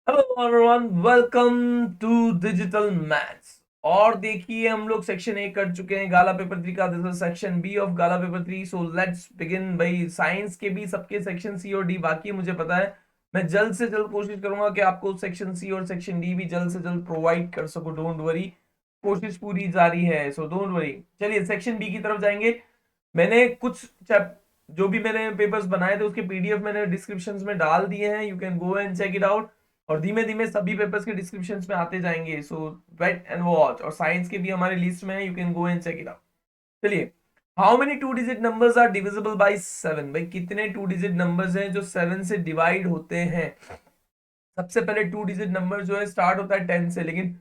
Hello everyone, welcome to digital maths. और देखिए, हम लोग सेक्शन ए कर चुके हैं गाला पेपर 3 का। This is section B of Gala paper 3। So let's begin. भाई साइंस के भी सबके सेक्शन सी और डी बाकी है, मुझे पता है। मैं जल्द से जल्द कोशिश करूंगा कि आपको सेक्शन सी और सेक्शन डी भी जल्द से जल्द प्रोवाइड कर सकूं। डोंट वरी, कोशिश पूरी जारी है। So don't worry. चलिए सेक्शन बी की तरफ जाएंगे। मैंने कुछ जो भी मैंने पेपर्स बनाए थे उसके पीडीएफ मैंने डिस्क्रिप्शन में डाल दिए हैं। You can go and check it out. और धीमे धीमे सभी पेपर्स के डिस्क्रिप्शंस में आते जाएंगे। So wait and watch. और साइंस के भी हमारे लिस्ट में है, you can go and check it out. चलिए, how many two digit numbers are divisible by 7? भाई कितने टू डिजिट नंबर्स हैं जो 7 से डिवाइड होते हैं? सबसे पहले टू डिजिट नंबर जो है स्टार्ट होता है 10 से, लेकिन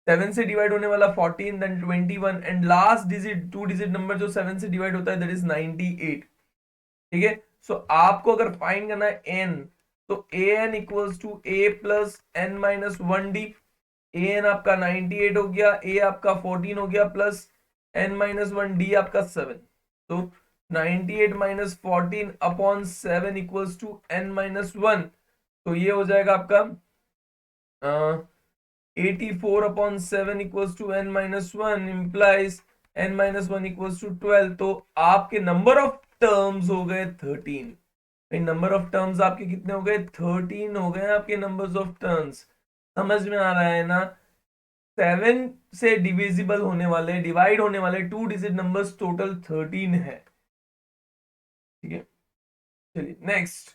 7 से डिवाइड होने वाला 14, then 21, and last digit two digit number जो 7 से डिवाइड होता है दैट इज 98। ठीक है। सो आपको अगर फाइंड करना है एन, तो A N equals to A plus N minus one D. A N आपका 98 हो गया, ए आपका 14 हो गया, plus N minus one D आपका 7। तो 98 minus 14 upon 7 equals to N minus one. तो ये हो जाएगा आपका 84 upon 7 equals to N minus one, implies N minus one equals to 12। तो आपके नंबर ऑफ टर्म्स हो गए 13। नंबर ऑफ टर्म्स आपके कितने हो गए? 13 हो गए आपके नंबर्स ऑफ टर्म्स। समझ में आ रहा है ना? 7 से डिविजिबल होने वाले, डिवाइड होने वाले टू डिजिट नंबर्स टोटल 13 है। ठीक है, चलिए next.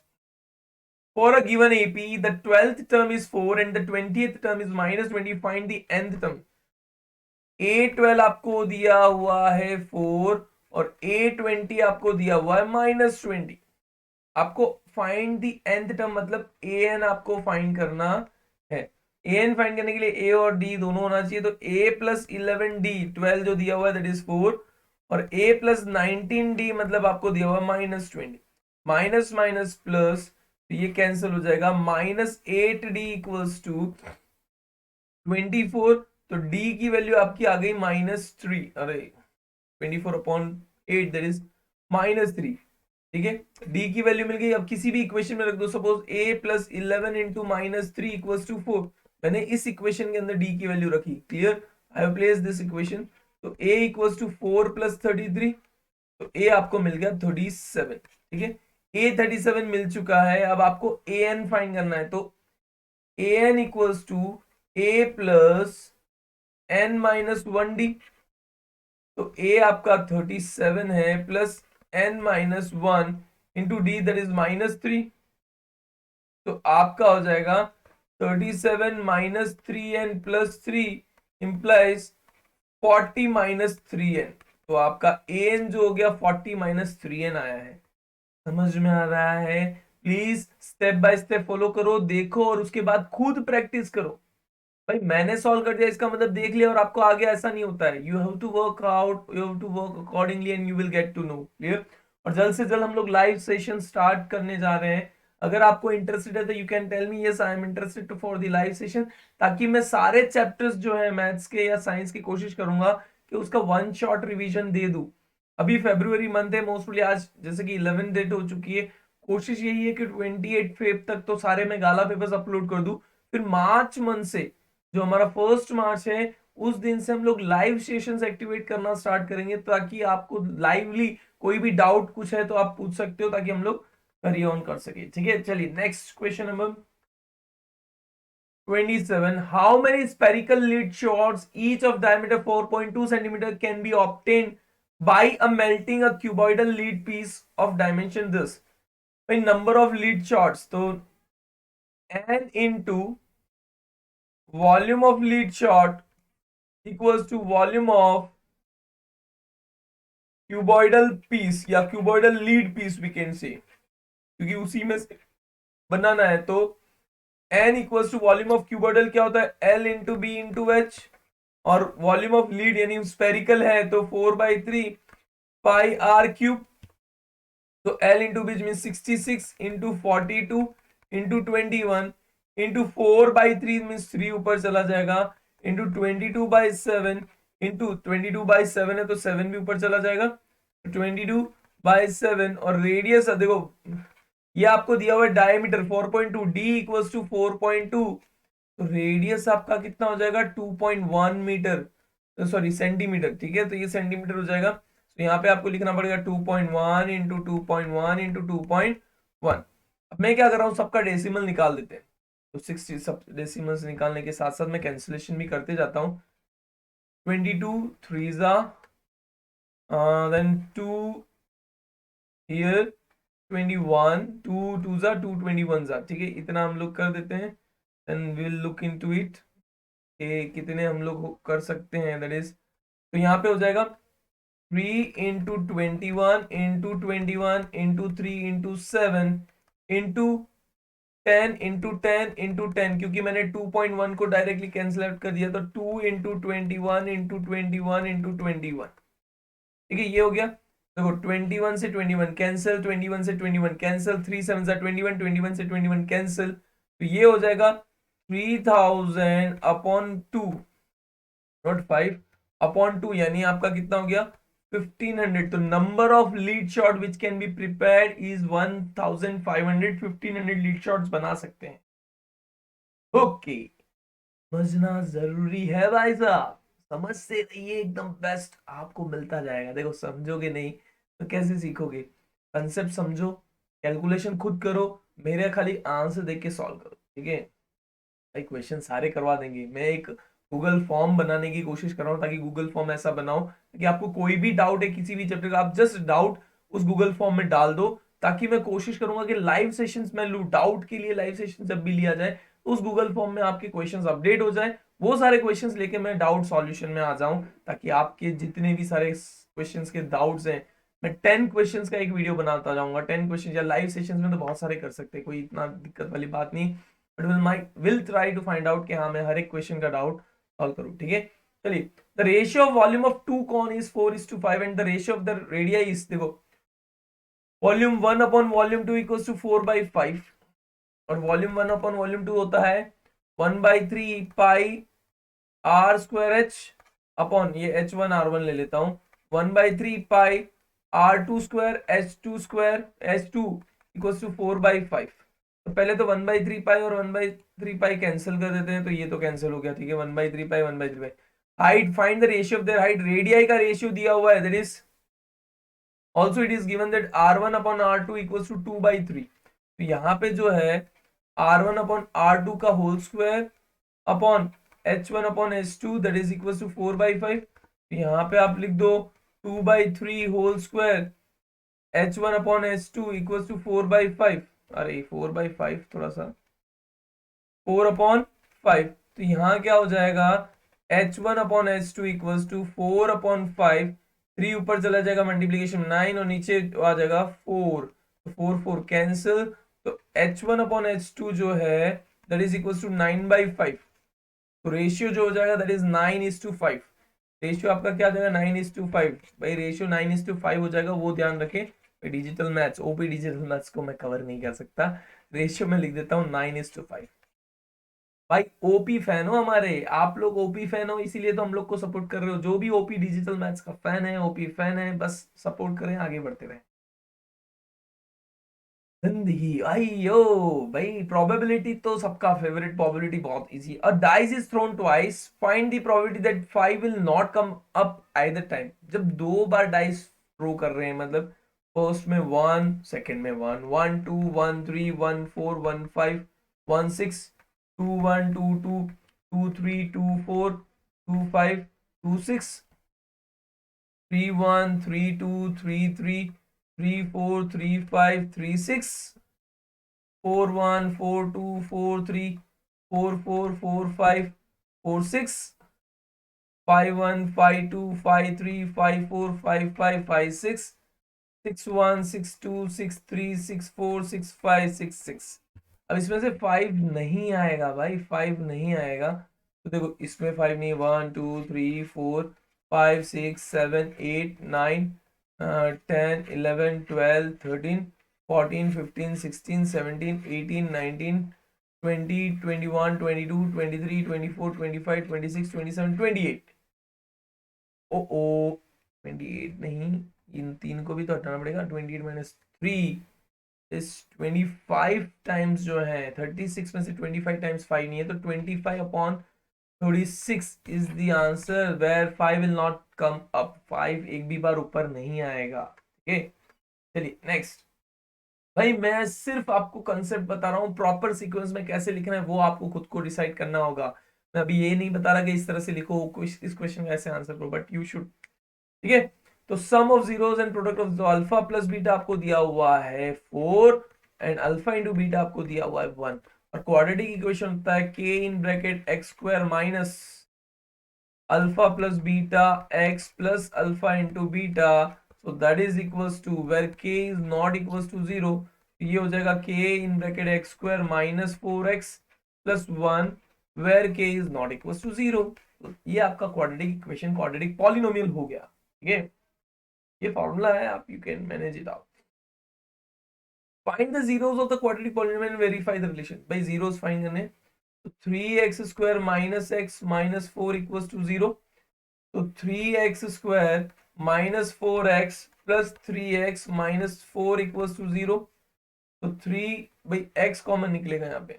For a given AP, the 12th term is 4 and the 20th term is minus 20. Find the nth term. A12 आपको दिया हुआ है 4 और A20 आपको दिया हुआ है -20। आपको फाइंड दी nth टर्म, मतलब an आपको फाइंड करना है। an फाइंड करने के लिए a और d दोनों होना चाहिए। तो a प्लस 11d, 12 जो दिया हुआ है दैट इज 4, और a प्लस 19d मतलब आपको दिया हुआ है -20। माइनस माइनस प्लस, तो ये कैंसिल हो जाएगा। -8d equals to 24। तो d की वैल्यू आपकी आ गई -3। अरे 24 अपॉन 8 दैट इज -3। ठीक है, d की वैल्यू मिल गई। अब किसी भी इक्वेशन में रख दो। Suppose a plus 11 into -3 equals to 4। मैंने इस इक्वेशन के अंदर d की वैल्यू रखी। Clear? I have placed this equation. तो a इक्वल्स टू 4 प्लस 33। तो a आपको मिल गया 37। ठीक है, a 37 मिल चुका है। अब आपको an फाइंड करना है। तो an equals to a plus n minus one D. तो a आपका 37 है, plus n minus one into D that is -3। तो आपका हो जाएगा 37 minus 3n plus 3 implies 40 minus 3n। तो आपका an जो हो गया 40 माइनस 3n आया है। समझ में आ रहा है? Please step by step follow करो, देखो और उसके बाद खुद प्रैक्टिस करो। भाई मैंने सॉल्व कर दिया इसका मतलब देख लिया और आपको आ गया, ऐसा नहीं होता है। You have to work out, you have to work accordingly and you will get to know. Clear? और जल्द से जल्द हम लोग लाइव सेशन स्टार्ट करने जा रहे हैं। अगर आपको इंटरेस्टेड है तो you can tell me yes I am interested to for the live session, ताकि मैं सारे चैप्टर्स जो है मैथ्स के या साइंस की कोशिश करूंगा कि उसका वन शॉट रिवीजन दे दूं। अभी फेब्रुवरी मंथ है, मोस्टली आज जैसे कि 11 डेट हो चुकी है। कोशिश यही है कि 28 फेब तक तो सारे मैं गाला पेपर्स अपलोड कर दूं। फिर मार्च मंथ से, जो हमारा 1 मार्च है, उस दिन से हम लोग लाइव सेशंस एक्टिवेट करना स्टार्ट करेंगे, ताकि आपको लाइवली कोई भी डाउट कुछ है तो आप पूछ सकते हो, ताकि हम लोग कैरी ऑन कर सके। ठीक है, चलिए next question number 27। How many spherical lead shots each of diameter 4.2 centimeter can be obtained by a melting a cuboidal lead piece of dimension this? by number of lead shots, तो n into volume of lead shot equals to volume of cuboidal piece या cuboidal lead piece we can say, क्योंकि उसी में से बनाना है। तो n equals to volume of cuboidal क्या होता है? L into B into H. और वॉल्यूम ऑफ लीड यानी स्पेरिकल है तो 4/3 पाई आर क्यूब। तो L इंटू बीच mean 66 into 42 into 21 into 4/3 mean 3 ऊपर चला जाएगा, इंटू 22/7 इंटू 22/7 है तो 7 भी ऊपर चला जाएगा, 22/7। और रेडियस देखो, ये आपको दिया हुआ है डायमीटर 4.2, डी इक्वल्स टू 4.2 तो रेडियस आपका कितना हो जाएगा 2.1 मीटर, सॉरी सेंटीमीटर, ठीक है, तो ये सेंटीमीटर हो जाएगा। तो यहाँ पे आपको लिखना पड़ेगा 2.1 इंटू 2.1 इंटू 2.1। अब मैं क्या कर रहा हूँ, सबका डेसिमल निकाल देते हैं। तो 60 सब डेसिमल्स निकालने के साथ साथ मैं कैंसिलेशन भी करते जाता हूँ। 22 3 जा, देन 2 हियर, 21 2 2 जा 2 21 जा, ठीक है, इतना हम लोग कर देते हैं। Then we will look into it कि कितने हम लोग कर सकते हैं, दैट इज, तो यहाँ पे हो जाएगा 3 into 21 into 21 into 3 into 7 into 10 into 10 into 10, क्योंकि मैंने 2.1 को डायरेक्टली कैंसिल आउट कर दिया, तो 2 इंटू 21 इंटू 21 इंटू 21, ठीक है, ये हो गया। देखो 21 से 21 कैंसिल, 21 से 21 कैंसिल, 3 7 जा 21, 21 से 21 कैंसिल, तो ये हो जाएगा 3000 अपॉन 2, नॉट 5, अपॉन 2, यानी आपका कितना हो गया 1500। तो number of lead shot which can be prepared is 1500, 1500 lead shots बना सकते हैं। ओके, समझना जरूरी है भाई साहब, समझ से रहिए, एकदम बेस्ट आपको मिलता जाएगा। देखो समझोगे नहीं तो कैसे सीखोगे, कंसेप्ट समझो, कैलकुलेशन खुद करो, मेरे खाली आंसर देख के सॉल्व करो, ठीक है भाई। क्वेश्चन सारे करवा देंगे, मैं एक गूगल फॉर्म बनाने की कोशिश कर रहा हूँ, ताकि गूगल फॉर्म ऐसा बनाओ कि आपको कोई भी डाउट है किसी भी चैप्टर का, आप जस्ट डाउट उस गूगल फॉर्म में डाल दो, ताकि मैं कोशिश करूंगा कि लाइव सेशंस में लूँ, डाउट के लिए लाइव सेशन जब भी लिया जाए तो उस गूगल फॉर्म में आपके क्वेश्चंस अपडेट हो जाए, वो सारे क्वेश्चंस लेके मैं डाउट सॉल्यूशन में आ जाऊं, ताकि आपके जितने भी सारे क्वेश्चंस के डाउट्स हैं, मैं 10 क्वेश्चंस का एक वीडियो बनाता जाऊंगा। 10 क्वेश्चन या लाइव सेशंस में तो बहुत सारे कर सकते हैं, कोई इतना दिक्कत वाली बात नहीं, but will try to find out कि हाँ मैं हर एक क्वेश्चन का डाउट सॉल्व करूं, ठीक है। चलिए, the ratio of volume of two cone is 4:5 and the ratio of the radii is, देखो volume 1 upon volume 2 equals to 4/5, और वॉल्यूम 1 अपॉन वॉल्यूम 2 होता है 1/3 pi R square H upon, ये H1 R1 ले लेता हूं, 1/3 pi R2 square H2 square H2 equals to 4/5। तो पहले तो 1/3 पाई और 1/3 पाई कैंसिल कर देते हैं, तो ये तो कैंसिल हो गया, ठीक है, 1/3 pi 1/3 pi. Height, find the ratio of their height, radii का रेशियो दिया हुआ है, that is also it is given that R1 upon R2 equals to 2/3। तो यहाँ पे जो है R1 अपॉन R2 का whole square upon H1 upon H2 that is equals to 4/5। यहाँ पे आप लिख दो 2/3 whole square H1 upon H2 equals to 4/5, अरे 4/5 थोड़ा सा 4/5, तो यहाँ क्या हो जाएगा H1 upon H2 equals to 4/5, 3 ऊपर चला जाएगा मल्टीप्लीकेशन 9 और नीचे आ जाएगा 4, तो 4 कैंसिल, तो H1 अपॉन H2 जो है दैट इज इक्वल्स टू 9/5। तो रेशियो जो हो जाएगा दैट इज 9:5। रेशियो आपका क्या आ जाएगा 9:5, भाई रेशियो 9:5 हो जाएगा, वो ध्यान रखें। Digital maths, OP digital maths को मैं कवर नहीं कर सकता, रेशियो में लिख देता हूँ 9:5। भाई ओपी फैन हो हमारे, आप लोग ओपी फैन हो इसीलिए तो हम लोग को सपोर्ट कर रहे हो, जो भी ओपी डिजिटल मैथ्स का फैन है, ओपी फैन है, बस सपोर्ट करें, आगे बढ़ते रहें। जिंदगी आइयो भाई, प्रोबेबिलिटी तो सबका फेवरेट, प्रोबेबिलिटी बहुत easy. A dice is throne twice, find the probability that 5 will not come up either time. जब दो बार डाइस थ्रो कर रहे हैं, मतलब फर्स्ट में 1, सेकंड में 1, 1 2 1 3 1 4 1 5 1 6 2 1 2 2 2 3 2 4 2 5 2 6 3 1 3 2 3 3 3 4 3 5 3 6 4 1 4 2 4 3 4 4 4 5 4 6 5 1 5 2 5 3 5 4 5 5 5 6 6 1 6 2 6 3 6 4 6 5 6 6। अब इसमें से 5 नहीं आएगा भाई, 5 नहीं आएगा, तो देखो इसमें 5 नहीं, 1 2 3 4 5 6 7 8 9 10 11 12 13 14 15 16 17 18 19 20 21 22 23 24 25 26 27 28। ओ ओ 28 नहीं, इन तीन को भी तो हटाना पड़ेगा, 28 -3 इस 25 टाइम्स जो है 36 में से 25 टाइम्स 5 नहीं है, तो 25/36 is the answer where 5 will not come up, 5 एक भी बार ऊपर नहीं आएगा। ठीक है, चलिए नेक्स्ट। भाई मैं सिर्फ आपको कंसेप्ट बता रहा हूँ, प्रॉपर सीक्वेंस में कैसे लिखना है वो आपको खुद को डिसाइड करना होगा। मैं अभी ये नहीं बता रहा कि इस तरह से लिखो, इस क्वेश्चन का ऐसे आंसर करो, बट यू शुड। ठीक है, तो sum of zeros and product of जो अल्फा प्लस बीटा आपको दिया हुआ है 4 एंड अल्फा इंटू बीटा आपको दिया हुआ है 1, और क्वाड्रेटिक इक्वेशन होता है k in bracket x square minus alpha plus beta x plus alpha into beta, so that is equals to where k is not equals to 0, ये हो जाएगा k in bracket x square minus 4x plus 1 where k is not equals to 0। तो ये आपका quadratic equation, quadratic polynomial हो गया। ठीक है, ये फॉर्मूला है, आप you can manage it out. Find the zeros of the quadratic polynomial, verify the relation. भाई जीरोस फाइंड करने, तो 3x square minus X minus 4 equals to 0, तो 3x square minus 4x plus 3x minus 4 equals to 0, तो 3 भाई x common निकलेगा यहाँ पे,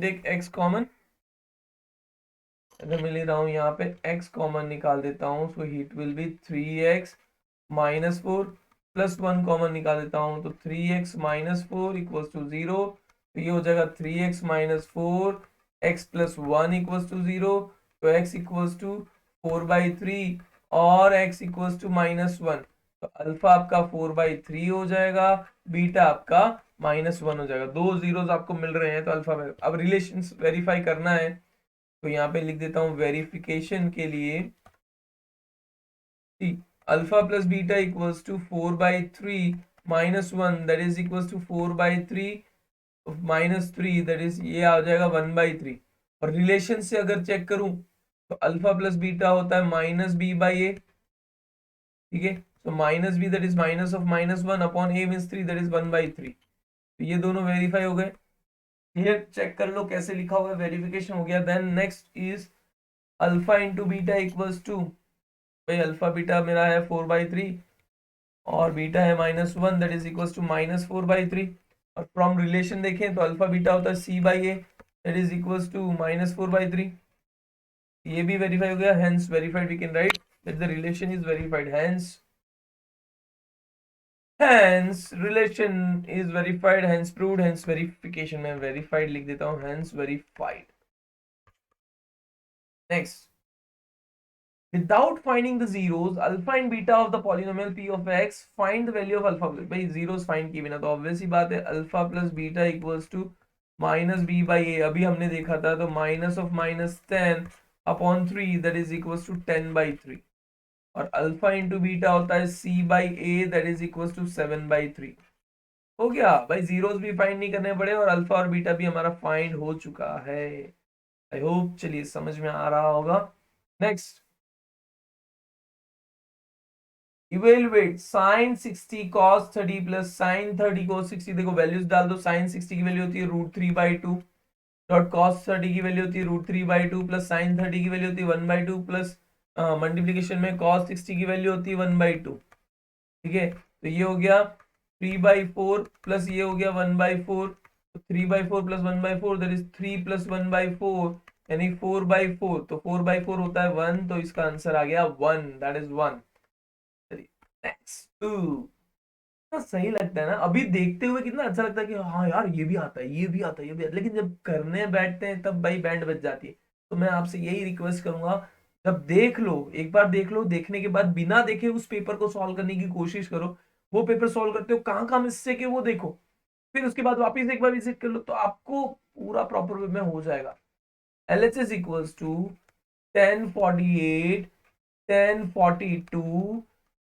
take x common, अगर मैं ले रहा हूँ यहाँ पे x कॉमन निकाल देता हूँ, so it will be 3x minus 4 plus 1 common निकाल देता हूँ, तो 3x माइनस 4 इक्वल्स टू 0, तो ये हो जाएगा 3x minus 4 x plus 1 equals to 0, तो x इक्वल्स टू 4/3 और x इक्वल्स टू -1, तो अल्फा आपका 4/3 हो जाएगा, बीटा आपका -1 हो जाएगा। दो जीरोस आपको मिल रहे हैं, तो अल्फा में अब रिलेशंस वेरीफाई करना है, तो यहाँ पे लिख देता हूँ वेरिफिकेशन के लिए alpha plus beta equals to 4/3 -1 that is equals to 4/3 -3 that is ये आ जाएगा 1/3। और रिलेशन से अगर चेक करूं तो अल्फा प्लस बीटा होता है -b/a। ठीक है, तो -b that is minus of -1 upon a means 3 that is 1/3। तो ये दोनों वेरीफाई हो गए। ये चेक कर लो कैसे लिखा हुआ है, वेरिफिकेशन हो गया। Then next is alpha into beta equals to, भाई अल्फा बीटा मेरा है 4/3 और बीटा है -1 दैट इज इक्वल्स टू -4/3, और फ्रॉम रिलेशन देखें तो अल्फा बीटा होता है c/a that is equals to -4/3। ये भी वेरीफाई हो गया, hence verified we can write that the relation is verified, hence relation is verified, hence proved, hence verification में verified लिख देता हूँ, hence verified। next, without finding the zeros alpha and beta of the polynomial p of x, find the value of alpha। भाई zeros find किए बिना तो obvious ही बात है, alpha plus beta equals to -b/a, अभी हमने देखा था, तो minus of -10/3 that is equals to 10/3, और अल्फा इंटू बीटा होता है c/a that is equals to 7/3। हो गया भाई, जीरोस भी फाइंड नहीं करने पड़े और अल्फा और बीटा भी हमारा फाइंड हो चुका है। आई होप चलिए समझ में आ रहा होगा। Next, evaluate sin 60 cos 30 plus sin 30 cos 60। देखो वैल्यूज डाल दो, sin 60 की वैल्यू होती है √3/2 डॉट cos 30 की वैल्यू होती है √3/2 प्लस sin 30 की वैल्यू होती है 1/2 प्लस मल्टीप्लीकेशन में cos 60 की वैल्यू होती है 1/2। ठीक है, तो ये हो गया 3/4 प्लस ये हो गया 1/4, तो 3/4 प्लस 1/4 दैट इज 3 प्लस 1/4 यानी 4/4, तो 4/4 होता है 1, तो इसका आंसर आ गया 1 दैट इज 1। नेक्स्ट, सही लगता है ना, अभी देखते हुए कितना अच्छा लगता है कि हाँ यार ये भी आता है, ये भी आता है, ये भी आता है, लेकिन जब करने बैठते हैं तब भाई बैंड बज जाती है। तो मैं आपसे यही रिक्वेस्ट करूंगा, जब देख लो एक बार देख लो, देखने के बाद बिना देखे उस पेपर को सॉल्व करने की कोशिश करो। वो पेपर सॉल्व करते हो कहाँ कहाँ मिस्टेक है वो देखो, फिर उसके बाद वापिस एक बार विजिट कर लो, तो आपको पूरा प्रॉपर वे में हो जाएगा। LHS equals to 1048 1042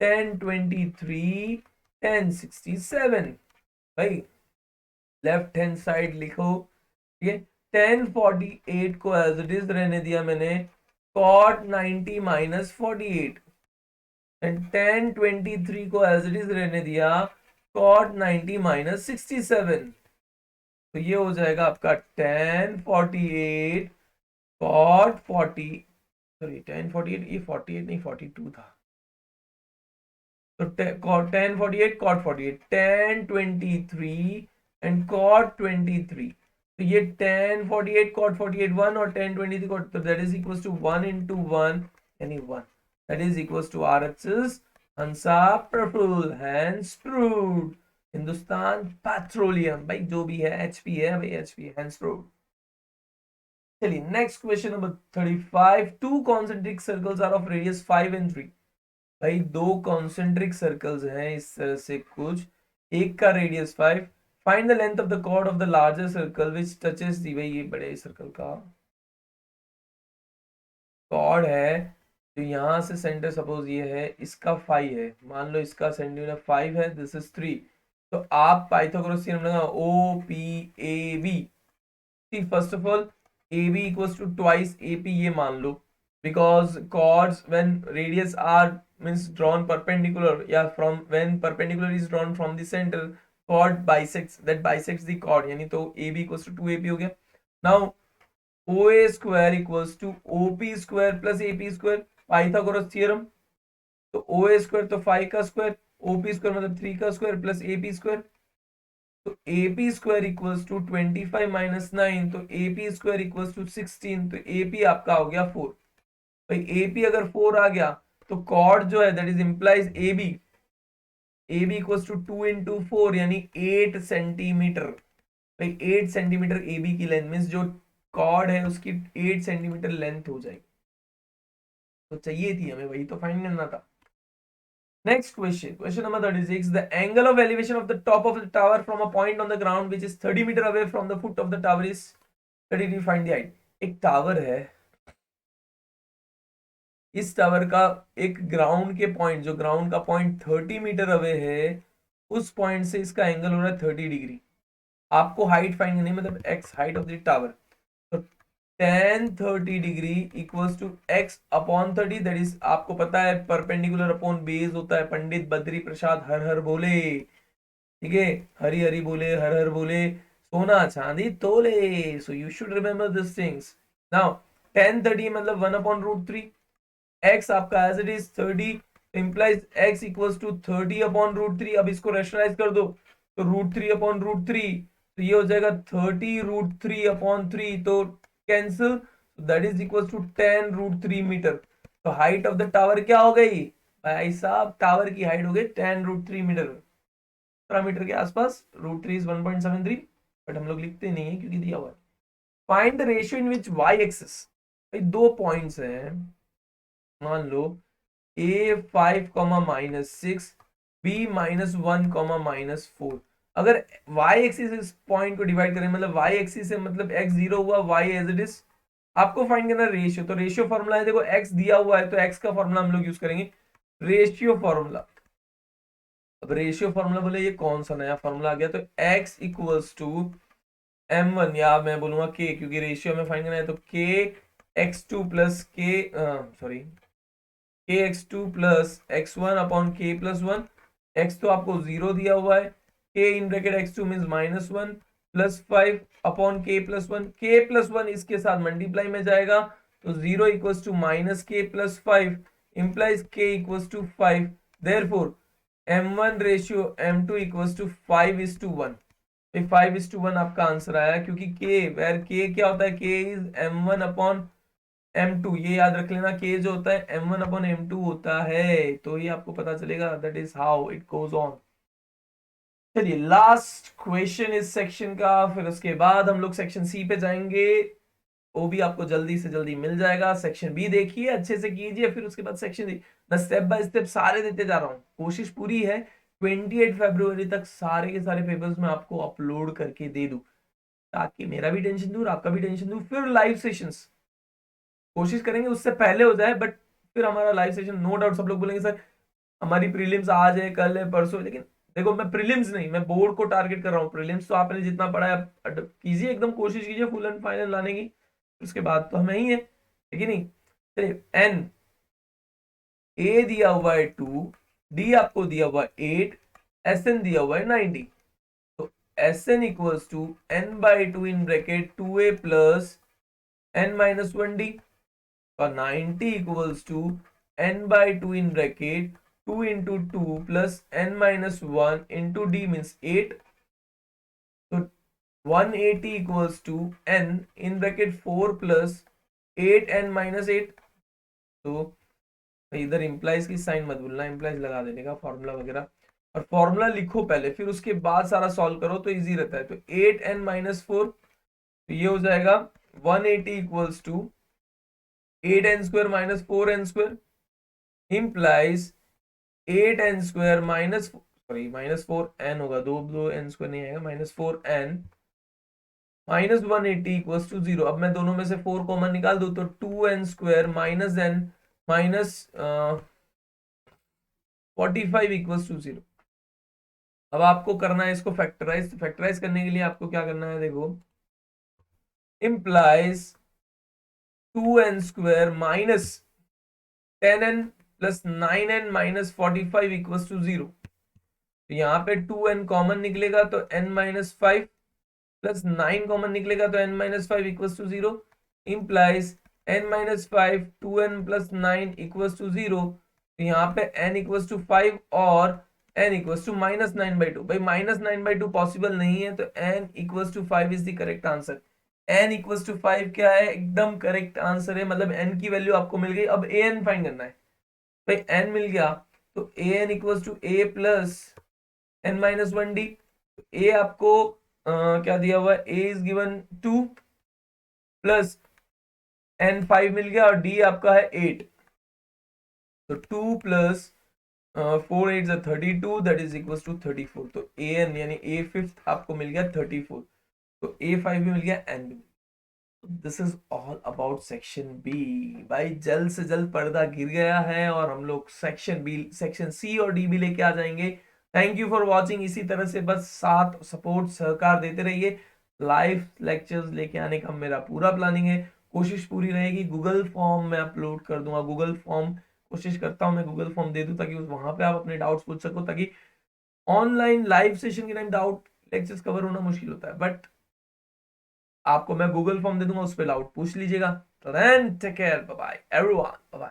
1023 1067। भाई लेफ्ट हैंड साइड लिखो। ठीक है, 1048 को एज इट इज रहने दिया मैंने cot 90 माइनस 48, एंड 1023 को एज इट इज रहने दिया cot 90 माइनस 67। तो ये हो जाएगा आपका 1048 cot 40, सॉरी 1048, ये 48 नहीं 42 था, तो tan 48 cot 48 tan 23 and cot 23, तो ये tan 48 cot 48 1 और tan 23 cot, तो that is equals to 1 into 1 यानी 1, that is equals to RHS हंसा प्रफुल्ल हैंस प्रूव्ड हिंदुस्तान पेट्रोलियम, भाई जो भी है HP है भाई, HP हैंस प्रूव्ड। चलिए next question number 35, two concentric circles are of radius 5 and 3, भाई दो कॉन्सेंट्रिक सर्कल्स हैं इस तरह से कुछ, एक का radius 5, find the length of the chord of the larger circle which touches the, भाई ये बड़े सर्कल का कॉर्ड है, तो यहां से सेंटर सपोज ये है, इसका 5 है, मान लो इसका सेंटीमीटर 5 है, दिस इज 3, तो आप पाइथागोरस थ्योरम लगा OPAB, first of all AB equals to twice AP ये मान लो, because chords when radius r means drawn perpendicular, yeah, from when perpendicular is drawn from the center, chord bisects the chord, यानी तो AB equals to 2AP हो गया। now OA square equals to OP square plus AP square, Pythagoras theorem, तो OA square तो 5 का square, OP square मतलब 3 का square plus AP square, तो AP square equals to 25 minus 9, तो AP square equals to 16, तो AP आपका हो गया 4, भाई AP अगर 4 आ गया तो कॉर्ड जो है that is implies AB equals to 2 into 4 यानी 8 सेंटीमीटर, भाई 8 सेंटीमीटर AB की लेंथ मींस जो कॉर्ड है उसकी 8 सेंटीमीटर लेंथ हो जाएगी, तो चाहिए थी हमें, वही तो फाइंड करना था। Next question, question number 36, the angle of elevation of the top of the tower from a point on the ground which is 30 metre away from the foot of the tower is 30, find the height. एक tower है, इस tower का एक ground के point, जो ground का point 30 metre away है, उस पॉइंट से इसका एंगल हो रहा है 30 डिग्री, आपको हाइट फाइंड करनी है, मतलब x height of the tower, तो tan 30 degree equals to x upon 30, that is आपको पता है परपेंडिकुलर अपॉन बेस होता है, पंडित बद्री प्रसाद हर हर बोले, ठीक है, हरी हरी बोले हर हर बोले, सोना चांदी तोले, so you should remember this things. Now tan 30 मतलब 1 अपॉन रूट 3, x आपका as it is 30 implies x equals to 30 upon root 3, अब इसको रेशनलाइज कर दो तो रूट 3 अपॉन रूट 3, तो ये हो जाएगा 30 रूट 3 अपॉन 3, तो cancel, that is equals to 10 root 3 metre, तो हाइट ऑफ द टावर क्या हो गई भाई साहब, टावर की हाइट हो गई 10 रूट 3 मीटर, 17 मीटर के आसपास, रूट 3 इज 1.73, बट हम लोग लिखते नहीं है क्योंकि दिया हुआ है। Find the ratio in which y axis, भाई दो पॉइंट्स हैं, मान लो A5 -6 B-1 -4, अगर y एक्सिस इस पॉइंट को डिवाइड करें, मतलब y एक्सिस से मतलब x 0 हुआ, y एज इट इज, आपको फाइंड करना रेशियो, तो रेशियो फॉर्मूला है, देखो x दिया हुआ है तो x का फॉर्मूला हम लोग यूज करेंगे रेशियो फॉर्मूला। अब रेशियो फॉर्मूला बोले ये कौन सा नया फॉर्मूला आ गया, तो x इक्वल्स टू m1, या मैं बोलूंगा k, क्योंकि रेशियो में फाइंड करना है, तो k x2 plus k sorry kx2 plus x1 upon k plus 1, x तो आपको 0 दिया हुआ है, k in bracket x2 means -1 plus 5 upon k plus 1, k plus 1 इसके साथ मल्टीप्लाई में जाएगा, तो 0 equals to minus k plus 5 implies k equals to 5, therefore m1 ratio m2 equals to 5:1, 5:1 आपका आंसर आया, क्योंकि k वेयर k क्या होता है, k is m1 upon m2, ये याद रख लेना, k जो होता है m1 अपॉन m2 होता है, तो ये आपको पता चलेगा, that is how it goes on. चलिए लास्ट क्वेश्चन इस सेक्शन का, फिर उसके बाद हम लोग सेक्शन सी पे जाएंगे, वो भी आपको जल्दी से जल्दी मिल जाएगा, सेक्शन बी देखिए अच्छे से कीजिए, फिर उसके बाद सेक्शन डी, मैं स्टेप बाय स्टेप सारे देते जा रहा हूँ, कोशिश पूरी है 28 फरवरी तक सारे के सारे पेपर्स में आपको अपलोड करके दे दूं, ताकि मेरा भी टेंशन दूर, आपका भी टेंशन दूर, फिर लाइव सेशंस कोशिश करेंगे उससे पहले हो जाए, बट फिर हमारा लाइव सेशन नो डाउट सब लोग बोलेंगे सर हमारी प्रीलिम्स आज है कल है परसों, लेकिन देखो मैं प्रीलिम्स नहीं, मैं बोर्ड को टारगेट कर रहा हूँ, प्रीलिम्स तो आपने जितना पढ़ा है कीजिए, एकदम कोशिश कीजिए फुल एंड फाइनल लाने की, उसके बाद तो हमें ही है, ठीक है नहीं। चलिए एन ए दिया हुआ है 2, डी आपको दिया हुआ है 8, एस एन दिया हुआ है 90, तो S N equals to n/2 in bracket 2a plus n-1d, और 90 equals to n/2 in bracket 2 into 2 plus n minus 1 into d means 8. So 180 equals to n in bracket 4 plus 8n minus 8. तो इधर implies की sign मत भूलना, implies लगा देने का formula वगैरह, और फॉर्मूला लिखो पहले, फिर उसके बाद सारा सॉल्व करो तो इजी रहता है। तो 8n माइनस 4, तो ये हो जाएगा 180 equals to 8n square minus 4n square implies 8n square minus, sorry minus 4n होगा, दो n स्क्वायर नहीं आएगा, minus 4n minus 180 equals to 0। अब मैं दोनों में से 4 कॉमन निकाल दूं तो 2n square minus n minus 45 equals to 0। अब आपको करना है इसको फैक्टराइज, तो फैक्टराइज करने के लिए आपको क्या करना है, देखो, implies 2n square minus 10n plus 9n minus 45 equals to 0। तो यहाँ पे 2n कॉमन निकलेगा तो n माइनस 5 प्लस 9 कॉमन निकलेगा तो n minus 5 equals to 0 implies n minus 5 2n plus 9 equals to 0। तो यहाँ पे n इक्वल्स टू 5 और n इक्वल्स टू माइनस 9/2। भाई माइनस 9/2 पॉसिबल नहीं है, तो n equals to 5 is the correct answer. n equals to 5 क्या है, एकदम करेक्ट आंसर है, मतलब n की वैल्यू आपको मिल गई। अब an फाइंड करना है, भाई n मिल गया तो an equals to a plus n minus 1d। a आपको क्या दिया हुआ है, a is given 2 plus n 5 मिल गया, और d आपका है 8। तो 2 plus 4 8 32, that is equals to 34। तो an यानी a फिफ्थ आपको मिल गया 34, तो a 5 भी मिल गया, n भी मिल गया। This is all about section B. भाई जल्द से जल्द पर्दा गिर गया है और हम लोग सेक्शन बी, सेक्शन सी और डी भी लेके आ जाएंगे। Thank you for watching. इसी तरह से बस साथ सपोर्ट सहकार देते रहिए। लाइव लेक्चर्स लेके आने का मेरा पूरा प्लानिंग है, कोशिश पूरी रहेगी। गूगल फॉर्म में अपलोड कर दूंगा, गूगल फॉर्म कोशिश करता हूं मैं गूगल फॉर्म दे दूं ताकि वहां पे आप अपने डाउट्स पूछ सको, ताकि ऑनलाइन लाइव सेशन के टाइम डाउट लेक्चर्स कवर होना मुश्किल होता है, बट आपको मैं गूगल फॉर्म दे दूंगा, उस पर डाउट पूछ लीजिएगा। तो then take care, bye bye everyone, bye bye.